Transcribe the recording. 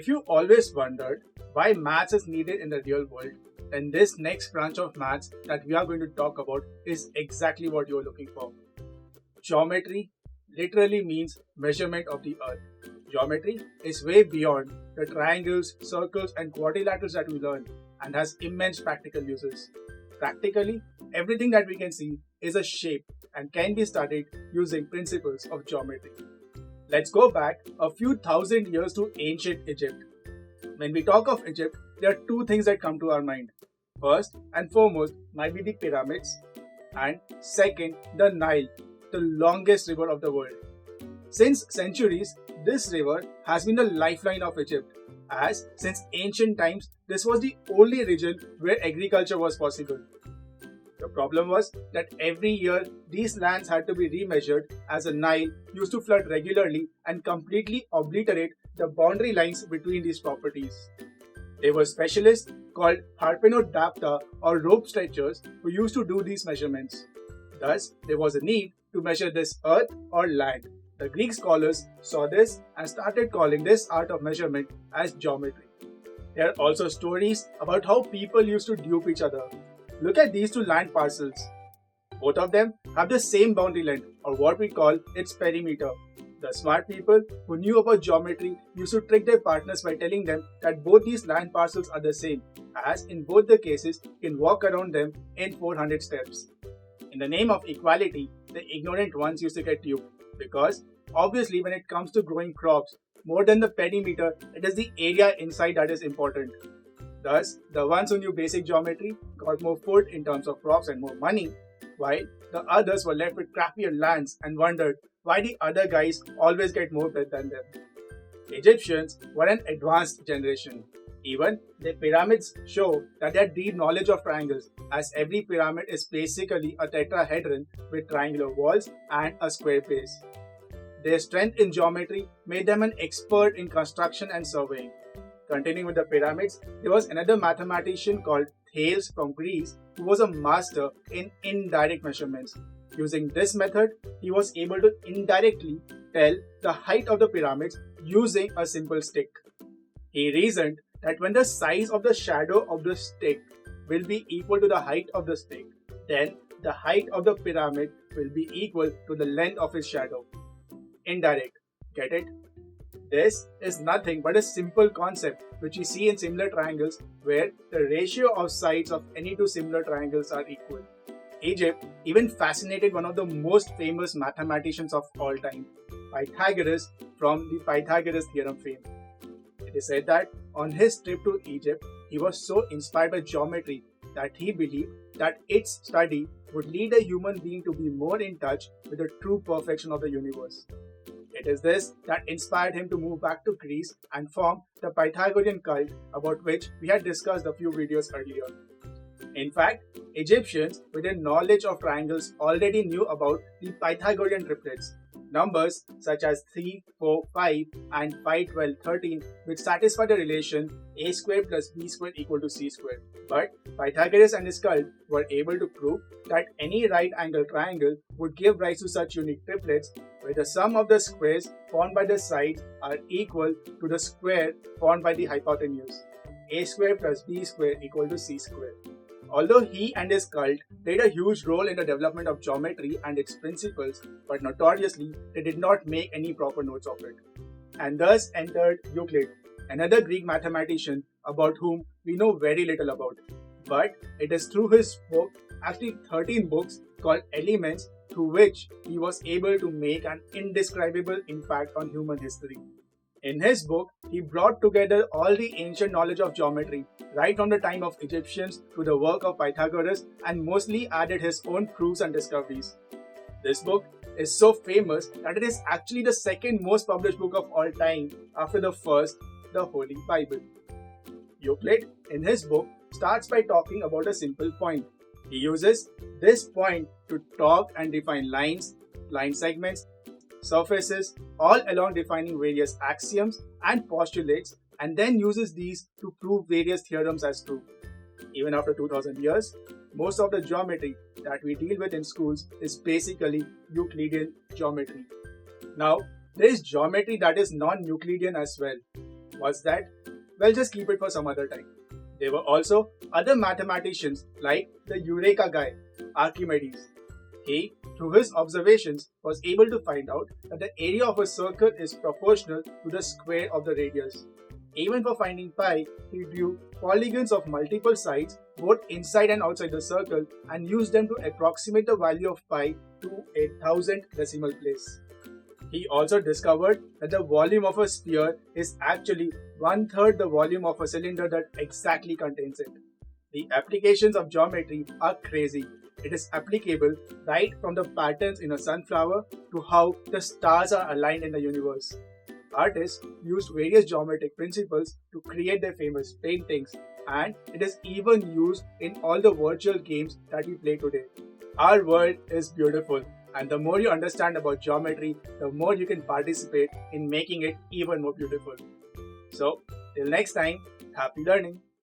If you always wondered why maths is needed in the real world, then this next branch of maths that we are going to talk about is exactly what you are looking for. Geometry literally means measurement of the earth. Geometry is way beyond the triangles, circles, and quadrilaterals that we learn and has immense practical uses. Practically, everything that we can see is a shape and can be studied using principles of geometry. Let's go back a few thousand years to ancient Egypt. When we talk of Egypt, there are two things that come to our mind. First and foremost might be the pyramids, and second, the Nile, the longest river of the world. Since centuries, this river has been the lifeline of Egypt, as since ancient times, this was the only region where agriculture was possible. The problem was that every year these lands had to be remeasured as the Nile used to flood regularly and completely obliterate the boundary lines between these properties. There were specialists called harpenodapta or rope stretchers who used to do these measurements. Thus, there was a need to measure this earth or land. The Greek scholars saw this and started calling this art of measurement as geometry. There are also stories about how people used to dupe each other. Look at these two land parcels. Both of them have the same boundary length, or what we call its perimeter. The smart people who knew about geometry used to trick their partners by telling them that both these land parcels are the same, as in both the cases you can walk around them in 400 steps. In the name of equality, the ignorant ones used to get duped, because obviously when it comes to growing crops, more than the perimeter, it is the area inside that is important. Thus, the ones who knew basic geometry got more food in terms of crops and more money, while the others were left with crappier lands and wondered why the other guys always get more bread than them. Egyptians were an advanced generation. Even their pyramids show that they had deep knowledge of triangles, as every pyramid is basically a tetrahedron with triangular walls and a square base. Their strength in geometry made them an expert in construction and surveying. Continuing with the pyramids, there was another mathematician called Thales from Greece who was a master in indirect measurements. Using this method, he was able to indirectly tell the height of the pyramids using a simple stick. He reasoned that when the size of the shadow of the stick will be equal to the height of the stick, then the height of the pyramid will be equal to the length of its shadow. Indirect. Get it? This is nothing but a simple concept which we see in similar triangles where the ratio of sides of any two similar triangles are equal. Egypt even fascinated one of the most famous mathematicians of all time, Pythagoras, from the Pythagoras theorem fame. It is said that on his trip to Egypt, he was so inspired by geometry that he believed that its study would lead a human being to be more in touch with the true perfection of the universe. It is this that inspired him to move back to Greece and form the Pythagorean cult, about which we had discussed a few videos earlier. In fact, Egyptians with their knowledge of triangles already knew about the Pythagorean triplets, numbers such as 3, 4, 5 and 5, 12, 13, which satisfy the relation a squared plus b squared equal to c squared. But Pythagoras and his cult were able to prove that any right angle triangle would give rise to such unique triplets where the sum of the squares formed by the sides are equal to the square formed by the hypotenuse. A squared plus b squared equal to c squared. Although he and his cult played a huge role in the development of geometry and its principles, but notoriously they did not make any proper notes of it. And thus entered Euclid, another Greek mathematician about whom we know very little about. But it is through his book, actually 13 books called Elements, through which he was able to make an indescribable impact on human history. In his book, he brought together all the ancient knowledge of geometry, right from the time of Egyptians to the work of Pythagoras, and mostly added his own proofs and discoveries. This book is so famous that it is actually the second most published book of all time after the first, the Holy Bible. Euclid, in his book, starts by talking about a simple point. He uses this point to talk and define lines, line segments, surfaces, all along defining various axioms and postulates, and then uses these to prove various theorems as true. Even after 2000 years, most of the geometry that we deal with in schools is basically Euclidean geometry. Now, there is geometry that is non-Euclidean as well. What's that? Well, just keep it for some other time. There were also other mathematicians like the Eureka guy, Archimedes. He, through his observations, was able to find out that the area of a circle is proportional to the square of the radius. Even for finding pi, he drew polygons of multiple sides both inside and outside the circle and used them to approximate the value of pi to a thousandth decimal place. He also discovered that the volume of a sphere is actually one-third the volume of a cylinder that exactly contains it. The applications of geometry are crazy. It is applicable right from the patterns in a sunflower to how the stars are aligned in the universe. Artists used various geometric principles to create their famous paintings, and it is even used in all the virtual games that we play today. Our world is beautiful, and the more you understand about geometry, the more you can participate in making it even more beautiful. So, till next time, happy learning!